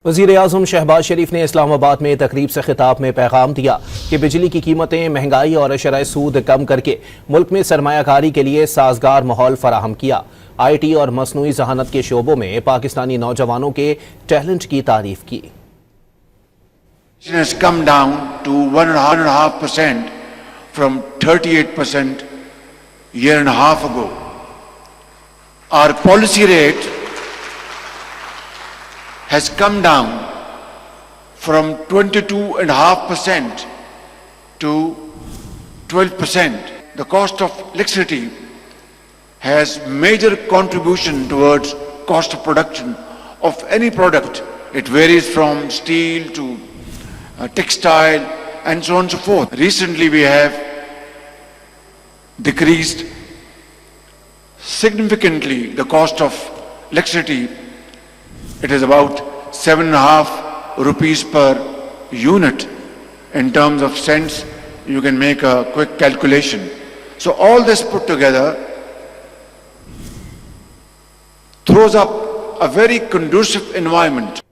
वज़ीर आज़म शहबाज शरीफ ने इस्लामाबाद में तकरीब से खिताब में पैगाम दिया कि बिजली की कीमतें, महंगाई और शरह सूद कम करके मुल्क में सरमायाकारी के लिए साजगार माहौल फराहम किया। IT और मसनूई ज़हानत के शोबों में पाकिस्तानी नौजवानों के टैलेंट की तारीफ की। has come down to 1.5% from 38% year and a half ago. Our policy rate has come down from 22.5% to 12%. The cost of electricity has major contribution towards cost of production of any product. It varies from steel to textile and so on and so forth. Recently we have decreased significantly the cost of electricity. It is about 7.5 rupees per unit. In terms of cents, you can make a quick calculation. So all this put together throws up a very conducive environment